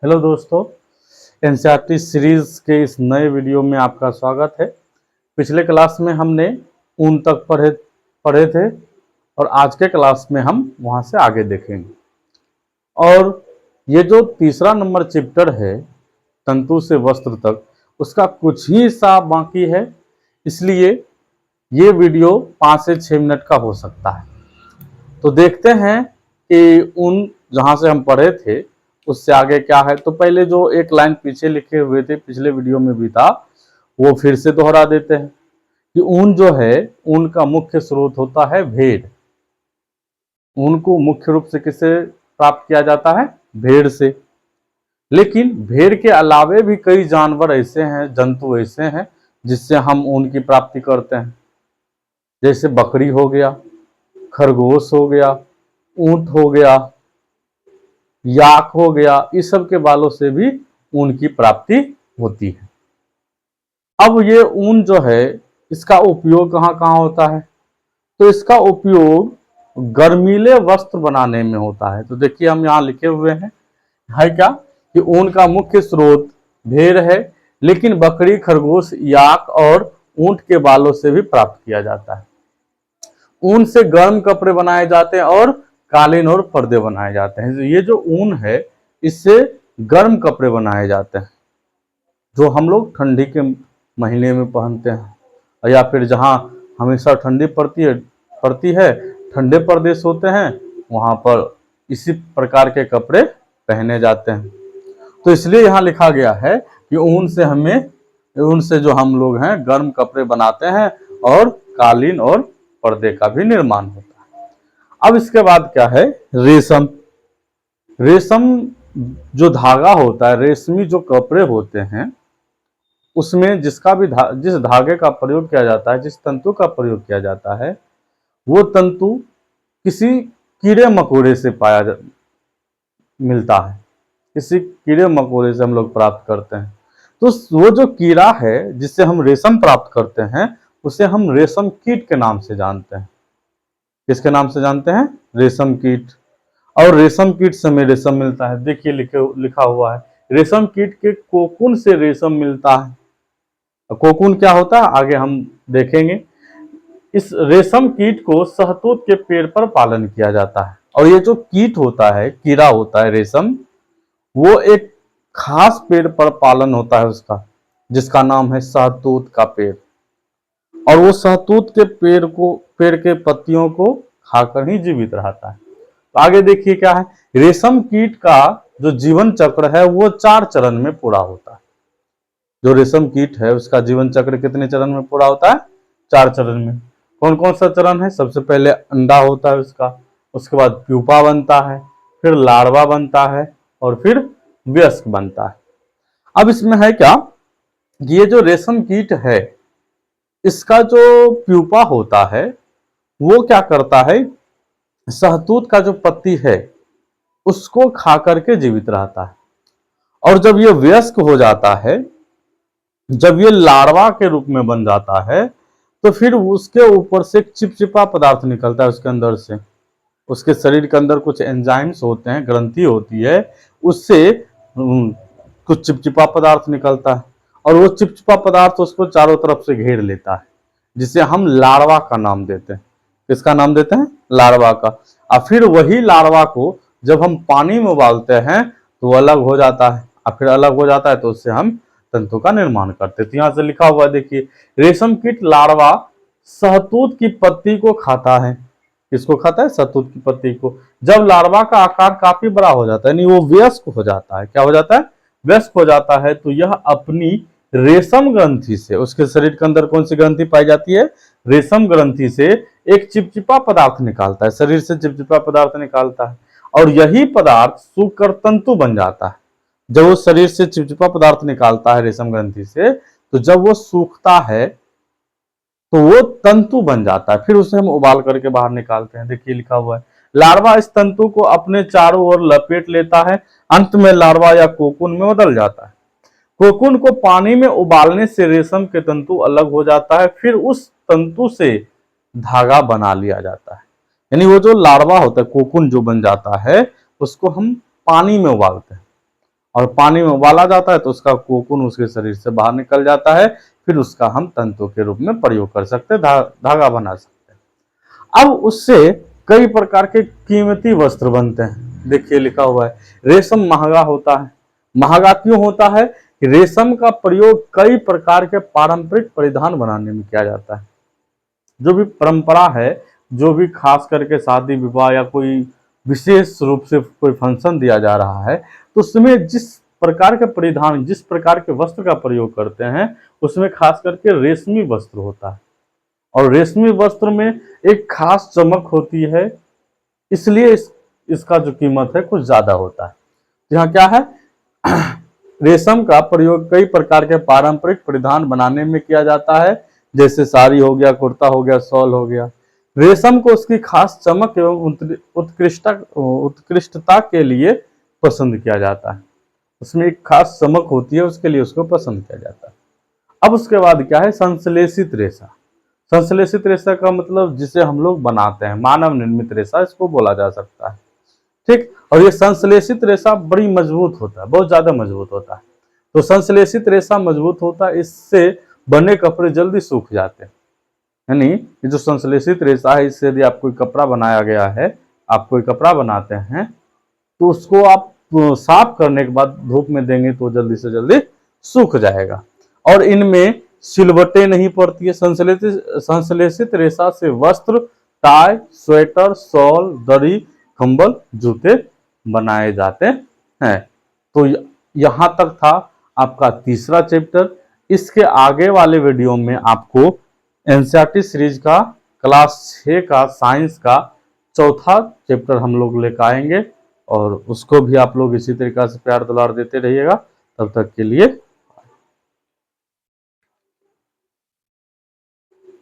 Hello दोस्तों, NCERT series के इस नए वीडियो में आपका स्वागत है। पिछले क्लास में हमने ऊन तक पढ़े थे और आज के क्लास में हम वहां से आगे देखेंगे। और ये जो तीसरा नंबर चैप्टर है तंतु से वस्त्र तक, उसका कुछ ही हिस्सा बाकी है, इसलिए ये वीडियो 5 से 6 मिनट का हो सकता है। तो देखते हैं कि ऊन जहाँ से हम पढ़े थे उससे आगे क्या है। तो पहले जो एक लाइन पीछे लिखे हुए थे, पिछले वीडियो में भी था, वो फिर से दोहरा देते हैं कि ऊन जो है, ऊन का मुख्य स्रोत होता है भेड़। ऊन को मुख्य रूप से किससे प्राप्त किया जाता है? भेड़ से। लेकिन भेड़ के अलावे भी कई जानवर ऐसे हैं, जंतु ऐसे हैं जिससे हम ऊन की प्राप्ति करते हैं। जैसे बकरी हो गया, खरगोश हो गया, ऊंट हो गया, याक हो गया, इस सब के बालों से भी ऊन की प्राप्ति होती है। अब ये ऊन जो है, इसका उपयोग कहाँ कहाँ होता है? तो इसका उपयोग गर्मीले वस्त्र बनाने में होता है। तो देखिए हम यहाँ लिखे हुए हैं, है क्या कि ऊन का मुख्य स्रोत भेड़ है, लेकिन बकरी, खरगोश, याक और ऊंट के बालों से भी प्राप्त किया जाता है। ऊन से गर्म कपड़े बनाए जाते हैं और कालीन और पर्दे बनाए जाते हैं। ये जो ऊन है, इससे गर्म कपड़े बनाए जाते हैं जो हम लोग ठंडी के महीने में पहनते हैं, या फिर जहाँ हमेशा ठंडी पड़ती है, ठंडे प्रदेश होते हैं, वहाँ पर इसी प्रकार के कपड़े पहने जाते हैं। तो इसलिए यहाँ लिखा गया है कि ऊन से जो हम लोग हैं गर्म कपड़े बनाते हैं और कालीन और पर्दे का भी निर्माण होता है। अब इसके बाद क्या है? रेशम। रेशम जो धागा होता है, रेशमी जो कपड़े होते हैं, उसमें जिस धागे का प्रयोग किया जाता है, जिस तंतु का प्रयोग किया जाता है, वो तंतु किसी कीड़े मकोड़े से मिलता है। किसी कीड़े मकोड़े से हम लोग प्राप्त करते हैं। तो वो जो कीड़ा है जिससे हम रेशम प्राप्त करते हैं, उसे हम रेशम कीट के नाम से जानते हैं। किसके नाम से जानते हैं? रेशम कीट। और रेशम कीट से हमें रेशम मिलता है। देखिए लिखा हुआ है, रेशम कीट के कोकून से रेशम मिलता है। कोकून क्या होता है आगे हम देखेंगे। इस रेशम कीट को शहतूत के पेड़ पर पालन किया जाता है। और ये जो कीट होता है, कीड़ा होता है रेशम, वो एक खास पेड़ पर पालन होता है उसका, जिसका नाम है शहतूत का पेड़। और वो शहतूत के पेड़ के पत्तियों को खाकर ही जीवित रहता है। तो आगे देखिए क्या है। रेशम कीट का जो जीवन चक्र है वो 4 चरण में पूरा होता है। जो रेशम कीट है उसका जीवन चक्र कितने चरण में पूरा होता है? 4 चरण में। कौन कौन सा चरण है? सबसे पहले अंडा होता है उसका, उसके बाद प्यूपा बनता है, फिर लार्वा बनता है और फिर वयस्क बनता है। अब इसमें है क्या, ये जो रेशम कीट है, इसका जो प्यूपा होता है वो क्या करता है, शहतूत का जो पत्ती है उसको खा करके जीवित रहता है। और जब ये वयस्क हो जाता है, जब ये लार्वा के रूप में बन जाता है, तो फिर उसके ऊपर से एक चिपचिपा पदार्थ निकलता है उसके अंदर से। उसके शरीर के अंदर कुछ एंजाइम्स होते हैं, ग्रंथि होती है, उससे कुछ चिपचिपा पदार्थ निकलता है और वो चिपचिपा पदार्थ उसको चारों तरफ से घेर लेता है, जिसे हम लार्वा का नाम देते हैं। किसका नाम देते हैं? लार्वा का। और फिर वही लार्वा को जब हम पानी में उबालते हैं तो अलग हो जाता है, और फिर अलग हो जाता है तो उससे हम तंतु का निर्माण करते हैं। तो यहाँ से लिखा हुआ देखिए, रेशम कीट लार्वा शहतूत की पत्ती को खाता है। किसको खाता है? शहतूत की पत्ती को। जब लार्वा का आकार काफी बड़ा हो जाता है, यानी वो वयस्क हो जाता है, क्या हो जाता है? वयस्क हो जाता है, तो यह अपनी रेशम ग्रंथि से, उसके शरीर के अंदर कौन सी ग्रंथि पाई जाती है? रेशम ग्रंथि से एक चिपचिपा पदार्थ निकालता है, शरीर से चिपचिपा पदार्थ निकालता है, और यही पदार्थ सूखकर तंतु बन जाता है। जब वो शरीर से चिपचिपा पदार्थ निकालता है रेशम ग्रंथि से, तो जब वो सूखता है तो वो तंतु बन जाता है। फिर उसे हम उबाल करके बाहर निकालते हैं। देखिए लिखा हुआ है, लार्वा इस तंतु को अपने चारों ओर लपेट लेता है। अंत में लार्वा या कोकून में बदल जाता है। कोकून को पानी में उबालने से रेशम के तंतु अलग हो जाता है, फिर उस तंतु से धागा बना लिया जाता है। यानी वो जो लार्वा होता है, कोकून जो बन जाता है, उसको हम पानी में उबालते हैं और पानी में उबाला जाता है तो उसका कोकून उसके शरीर से बाहर निकल जाता है, फिर उसका हम तंतु के रूप में प्रयोग कर सकते हैं, धागा बना सकते हैं। अब उससे कई प्रकार के कीमती वस्त्र बनते हैं। देखिए लिखा हुआ है रेशम महंगा होता है। महंगा क्यों होता है कि रेशम का प्रयोग कई प्रकार के पारंपरिक परिधान बनाने में किया जाता है। जो भी परंपरा है, जो भी खास करके शादी विवाह या कोई विशेष रूप से कोई फंक्शन दिया जा रहा है, तो उसमें जिस प्रकार के परिधान, जिस प्रकार के वस्त्र का प्रयोग करते हैं, उसमें खास करके रेशमी वस्त्र होता है। और रेशमी वस्त्र में एक खास चमक होती है, इसलिए इसका जो कीमत है कुछ ज्यादा होता है। यहाँ क्या है रेशम का प्रयोग कई प्रकार के पारंपरिक परिधान बनाने में किया जाता है, जैसे साड़ी हो गया, कुर्ता हो गया, शॉल हो गया। रेशम को उसकी खास चमक एवं उत्कृष्टता के लिए पसंद किया जाता है। उसमें एक खास चमक होती है, उसके लिए उसको पसंद किया जाता है। अब उसके बाद क्या है संश्लेषित रेशा। संश्लेषित रेशा का मतलब जिसे हम लोग बनाते हैं, मानव निर्मित रेशा इसको बोला जा सकता है। ठीक, और ये संश्लेषित रेशा बड़ी मजबूत होता है, बहुत ज्यादा मजबूत होता है। तो संश्लेषित रेशा मजबूत होता है, इससे बने कपड़े जल्दी सूख जाते हैं। यानी ये जो संश्लेषित रेशा है, इससे यदि आप कोई कपड़ा बनाया गया है, आप कोई कपड़ा बनाते हैं तो उसको आप साफ करने के बाद धूप में देंगे तो जल्दी से जल्दी सूख जाएगा। और इनमें सिलवटें नहीं पड़ती है। संश्लेषित रेशा से वस्त्र, टाई, स्वेटर, शॉल, दरी, कंबल, जूते बनाए जाते हैं। तो यहाँ तक था आपका तीसरा चैप्टर। इसके आगे वाले वीडियो में आपको एनसीईआरटी सीरीज का क्लास 6 का साइंस का चौथा चैप्टर हम लोग लेकर आएंगे, और उसको भी आप लोग इसी तरीका से प्यार दुलार देते रहिएगा। तब तक के लिए